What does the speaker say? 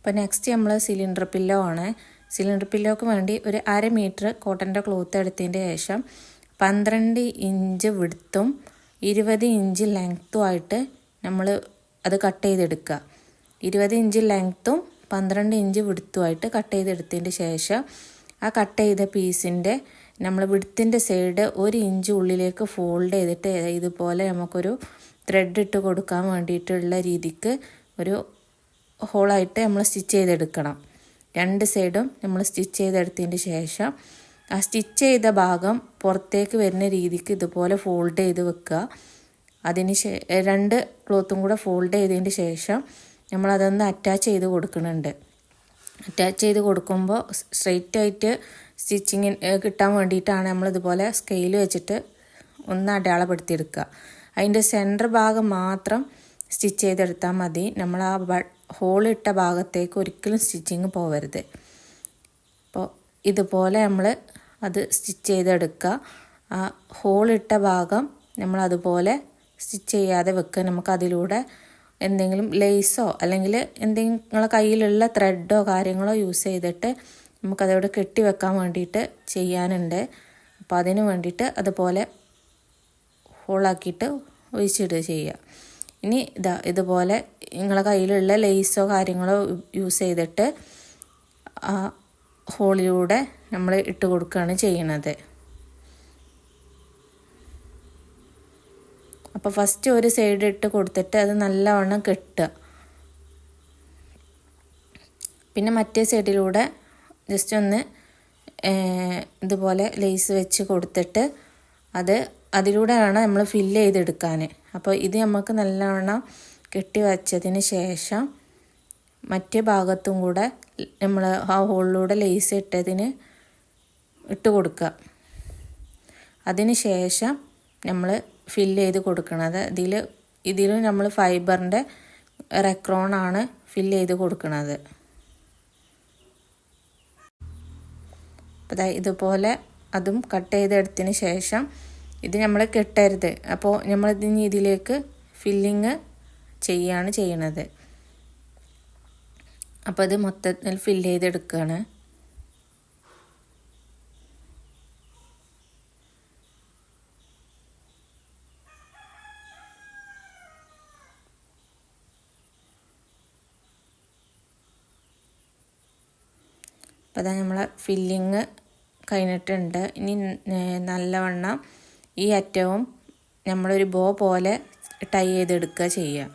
അപ്പോൾ നെക്സ്റ്റ് നമ്മൾ cylinder pillow ആണ്. സിലിണ്ടർ പില്ലോക്ക് വേണ്ടി ഒരു 1/2 മീറ്റർ കോട്ടൻ്റെ ക്ലോത്ത് എടുത്തതിൻ്റെ ശേഷം 12 ഇഞ്ച് വിഡ്ത്തും 20 ഇഞ്ച് ലെങ്ത്തും ആയിട്ട് നമ്മൾ അത് കട്ട് ചെയ്തെടുക്കുക. 20 ഇഞ്ച് ലെങ്ത്തും 12 ഇഞ്ച് വിഡ്ത്തുമായിട്ട് കട്ട് ചെയ്തെടുത്തതിൻ്റെ ശേഷം ആ കട്ട് ചെയ്ത പീസിൻ്റെ നമ്മൾ വിഡ്ത്തിൻ്റെ സൈഡ് 1 ഇഞ്ച് ഉള്ളിലേക്ക് ഫോൾഡ് ചെയ്തിട്ട് ഇതുപോലെ നമുക്കൊരു ത്രെഡ് ഇട്ട് കൊടുക്കാൻ വേണ്ടിയിട്ടുള്ള രീതിക്ക് ഒരു ഹോളായിട്ട് നമ്മൾ സ്റ്റിച്ച് ചെയ്തെടുക്കണം. 2 സൈഡും നമ്മൾ സ്റ്റിച്ച് ചെയ്തെടുത്തതിൻ്റെ ശേഷം ആ സ്റ്റിച്ച് ചെയ്ത ഭാഗം പുറത്തേക്ക് വരുന്ന രീതിക്ക് ഇതുപോലെ ഫോൾഡ് ചെയ്ത് വെക്കുക. അതിന് 2 ക്ലോത്തും കൂടെ ഫോൾഡ് ചെയ്തതിൻ്റെ ശേഷം നമ്മളതൊന്ന് അറ്റാച്ച് ചെയ്ത് കൊടുക്കുന്നുണ്ട്. അറ്റാച്ച് ചെയ്ത് കൊടുക്കുമ്പോൾ സ്ട്രെയിറ്റ് ആയിട്ട് സ്റ്റിച്ചിങ് കിട്ടാൻ വേണ്ടിയിട്ടാണ് നമ്മളിതുപോലെ സ്കെയിൽ വെച്ചിട്ട് ഒന്ന് അടയാളപ്പെടുത്തിയെടുക്കുക. അതിൻ്റെ സെൻറ്റർ ഭാഗം മാത്രം സ്റ്റിച്ച് ചെയ്തെടുത്താൽ മതി. നമ്മൾ ആ ഹോളിട്ട ഭാഗത്തേക്ക് ഒരിക്കലും സ്റ്റിച്ചിങ് പോകരുത്. അപ്പോൾ ഇതുപോലെ നമ്മൾ അത് സ്റ്റിച്ച് ചെയ്തെടുക്കുക. ആ ഹോളിട്ട ഭാഗം നമ്മളതുപോലെ സ്റ്റിച്ച് ചെയ്യാതെ വെക്കുക. നമുക്കതിലൂടെ എന്തെങ്കിലും ലേസോ അല്ലെങ്കിൽ എന്തെങ്കിലും നിങ്ങളെ കയ്യിലുള്ള ത്രെഡോ കാര്യങ്ങളോ യൂസ് ചെയ്തിട്ട് നമുക്കതവിടെ കെട്ടി വെക്കാൻ വേണ്ടിയിട്ട് ചെയ്യാനുണ്ട്. അപ്പോൾ അതിന് വേണ്ടിയിട്ട് അതുപോലെ ഹോളാക്കിയിട്ട് ഒഴിച്ചിടുക ചെയ്യുക. ഇനി ഇതുപോലെ നിങ്ങളെ കയ്യിലുള്ള ലേസോ കാര്യങ്ങളോ യൂസ് ചെയ്തിട്ട് ആ ഹോളിലൂടെ നമ്മൾ ഇട്ട് കൊടുക്കുകയാണ് ചെയ്യുന്നത്. അപ്പോൾ ഫസ്റ്റ് ഒരു സൈഡ് ഇട്ട് കൊടുത്തിട്ട് അത് നല്ലവണ്ണം കെട്ടുക. പിന്നെ മറ്റേ സൈഡിലൂടെ ജസ്റ്റ് ഒന്ന് ഇതുപോലെ ലേസ് വെച്ച് കൊടുത്തിട്ട് അതിലൂടെയാണ് നമ്മൾ ഫില്ല് ചെയ്തെടുക്കാൻ. അപ്പോൾ ഇത് നമുക്ക് നല്ലവണ്ണം കെട്ടി വച്ചതിന് ശേഷം മറ്റേ ഭാഗത്തും കൂടെ നമ്മൾ ആ ഹോളിലൂടെ ലേസ് ഇട്ട് കൊടുക്കുക. അതിന് ശേഷം നമ്മൾ ഫില്ല് ചെയ്ത് കൊടുക്കുന്നത് ഇതിലും നമ്മൾ ഫൈബറിൻ്റെ റെക്രോണാണ് ഫില്ല് ചെയ്ത് കൊടുക്കുന്നത്. അപ്പോൾ ഇതുപോലെ അതും കട്ട് ചെയ്തെടുത്തതിന് ശേഷം ഇത് നമ്മൾ കെട്ടരുത്. അപ്പോൾ നമ്മളിതിന് ഇതിലേക്ക് ഫില്ലിങ് ചെയ്യാണ് ചെയ്യണത്. അപ്പോൾ അത് മൊത്തത്തിൽ ഫില്ല് ചെയ്തെടുക്കുകയാണ്. അപ്പോൾ അതാ നമ്മളെ ഫില്ലിങ് കഴിഞ്ഞിട്ടുണ്ട്. ഇനി നല്ലവണ്ണം ഈ അറ്റവും നമ്മളൊരു ബോ പോലെ ടൈ ചെയ്തെടുക്കുക ചെയ്യുക.